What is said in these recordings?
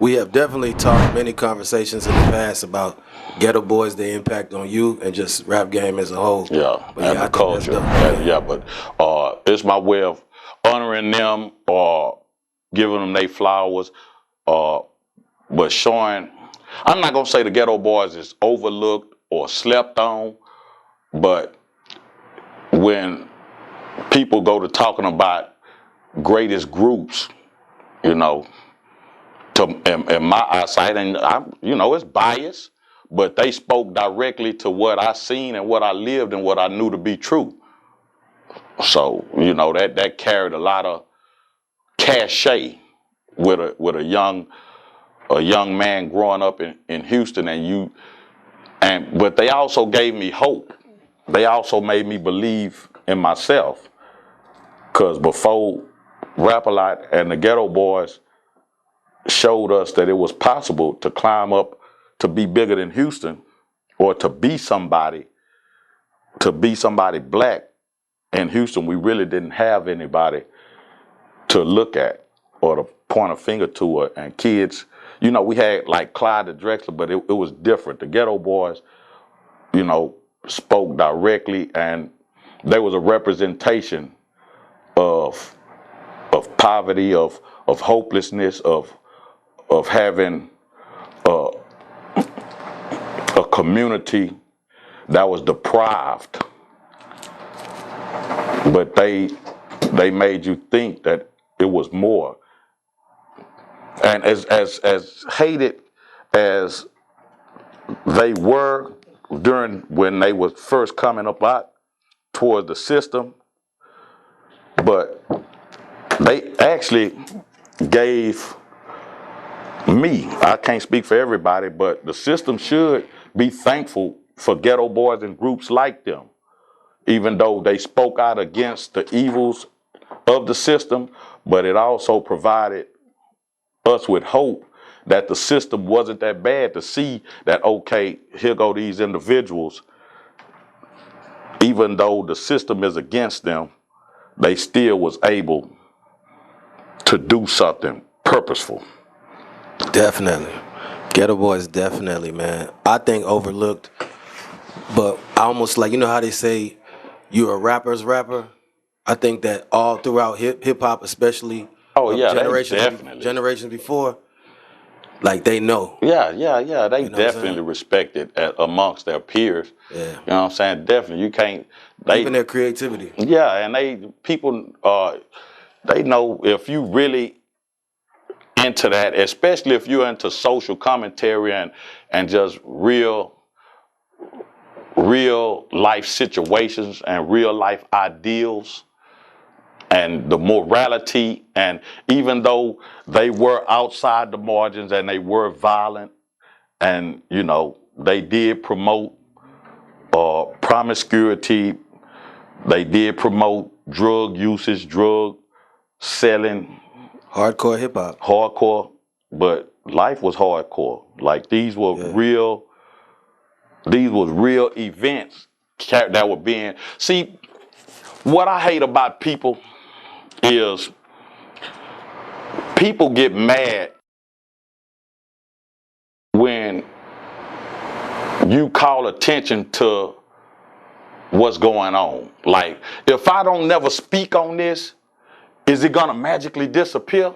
We have definitely talked many conversations in the past about Ghetto Boys, the impact on you, and just rap game as a whole. Yeah, But and yeah, the I think that's culture. dope. And yeah, but it's my way of honoring them or giving them their flowers, uh, but showing. I'm not gonna say the Ghetto Boys is overlooked or slept on, but when people go to talking about greatest groups, you know, in my eyesight, and it's biased, but they spoke directly to what I seen and what I lived and what I knew to be true. So that carried a lot of cachet with a young man growing up in Houston, but they also gave me hope. They also made me believe in myself, because before Rap-A-Lot and the Ghetto Boys showed us that it was possible to climb up to be bigger than Houston, or to be somebody black in Houston. We really didn't have anybody to look at or to point a finger to it. And kids, we had like Clyde the Drexler, but it was different. The Ghetto Boys, spoke directly, and there was a representation of poverty, of hopelessness, of having a community that was deprived, but they made you think that it was more. And as hated as they were during when they was first coming up out towards the system, but they actually gave me, I can't speak for everybody, but the system should be thankful for Ghetto Boys and groups like them, even though they spoke out against the evils of the system, but it also provided us with hope that the system wasn't that bad, to see that, okay, here go these individuals, even though the system is against them, they still was able to do something purposeful. Definitely. Ghetto Boys, definitely, man. I think overlooked, but I almost like, you know how they say you're a rapper's rapper? I think that all throughout hip hop, especially Oh yeah, they definitely. generations before, like they know. Yeah. They You know what I'm definitely saying? respect it amongst their peers. Yeah. You know what I'm saying? Definitely. You can't. Even They. their creativity. Yeah, and people. They know if you really into that, especially if you're into social commentary and just real life situations and real life ideals and the morality. And even though they were outside the margins and they were violent, and they did promote promiscuity, they did promote drug usage, drug selling, Hardcore hip hop. hardcore, but life was hardcore. Like Yeah. these was real events that were being. See, what I hate about people is people get mad when you call attention to what's going on. Like, if I don't never speak on this, is it gonna magically disappear?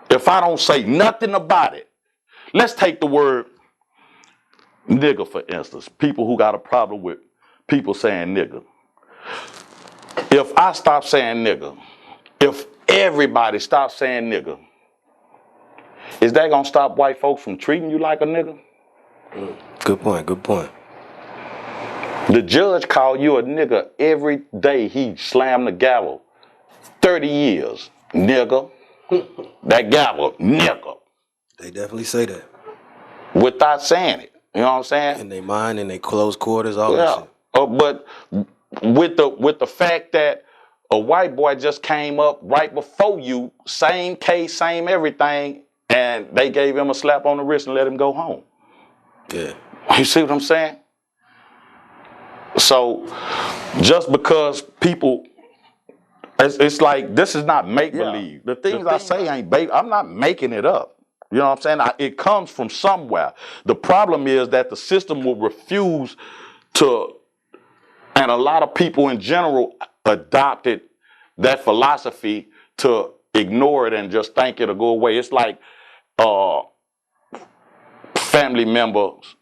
If I don't say nothing about it, let's take the word nigger for instance. People who got a problem with people saying nigger. If I stop saying nigger, if everybody stops saying nigger, is that gonna stop white folks from treating you like a nigger? Good point. Good point. The judge called you a nigger every day he slammed the gavel. 30 years, nigger. That gavel, nigger. They definitely say that. Without saying it. You know what I'm saying? In their mind, in their close quarters, all that Yeah. shit. But with the fact that a white boy just came up right before you, same case, same everything, and they gave him a slap on the wrist and let him go home. Yeah. You see what I'm saying? So just because people, it's like this is not make believe. The things I say ain't baby. I'm not making it up. You know what I'm saying? It comes from somewhere. The problem is that the system will refuse to, and a lot of people in general adopted that philosophy to ignore it and just think it'll go away. It's like family members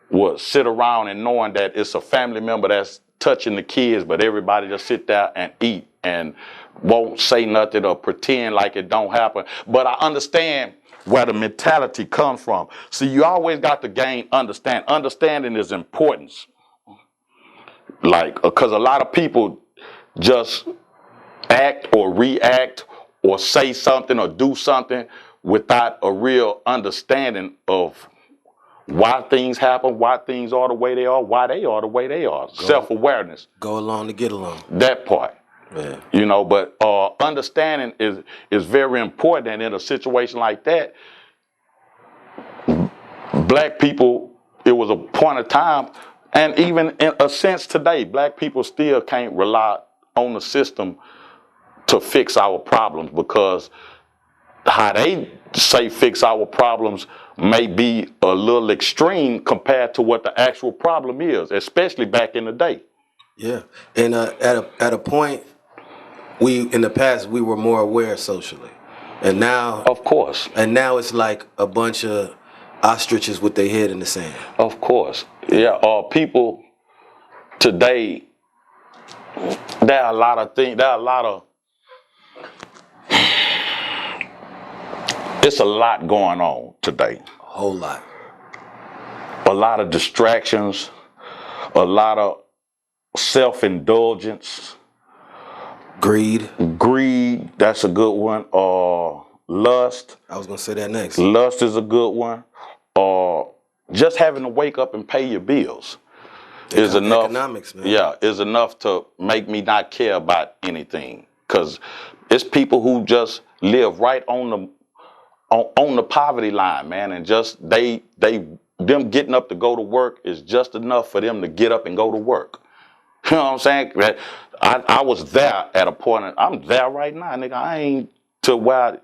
would sit around and knowing that it's a family member that's touching the kids, but everybody just sit there and eat and won't say nothing or pretend like it don't happen. But I understand where the mentality comes from. See, you always got to gain understanding. Understanding is important. Like, because a lot of people just act or react or say something or do something without a real understanding of why things happen, why things are the way they are, why they are the way they are. Self-awareness. Go along to get along. That part. Yeah. You know, but understanding is very important. And in a situation like that, black people, it was a point of time, and even in a sense today, black people still can't rely on the system to fix our problems, because how they say fix our problems may be a little extreme compared to what the actual problem is, especially back in the day. Yeah, and at a point, in the past we were more aware socially, and now Of course. it's like a bunch of ostriches with their head in the sand. Of course. Yeah, people today, there are a lot of things, it's a lot going on today. A whole lot. A lot of distractions, a lot of self-indulgence. Greed. Greed, that's a good one. Lust. I was gonna say that next. Lust is a good one. Just having to wake up and pay your bills is enough. Economics, man. Yeah, is enough to make me not care about anything. Because it's people who just live right on the poverty line, man, and just them getting up to go to work is just enough for them to get up and go to work. You know what I'm saying? I was there at a point, I'm there right now, nigga. I ain't to where,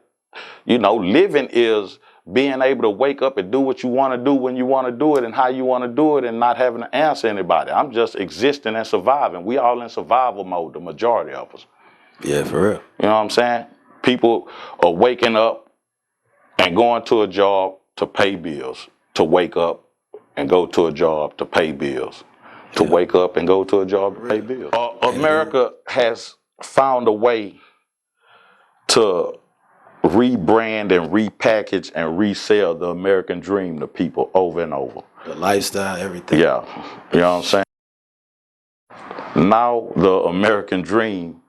living is being able to wake up and do what you want to do when you want to do it and how you want to do it and not having to answer anybody. I'm just existing and surviving. We all in survival mode, the majority of us. Yeah, for real. You know what I'm saying? People are waking up and going to a job to pay bills, to wake up and go to a job to pay bills, to wake up and go to a job to pay bills. America has found a way to rebrand and repackage and resell the American dream to people over and over. The lifestyle, everything. Yeah, you know what I'm saying? Now the American dream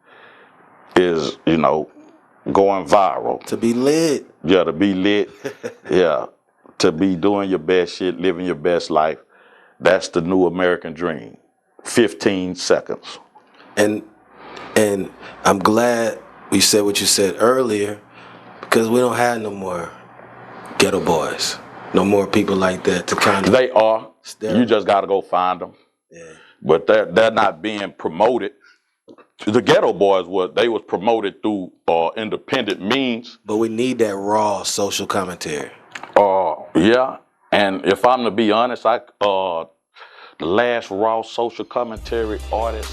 is, going viral. To be lit. Yeah, to be lit. Yeah, to be doing your best shit, living your best life. That's the new American dream. 15 seconds. And I'm glad you said what you said earlier, because we don't have no more ghetto boys, no more people like that to kind of. They are. You just got to go find them. Yeah. But they're not being promoted. The Ghetto Boys was promoted through independent means. But we need that raw social commentary. Yeah. And if I'm to be honest, the last raw social commentary artist.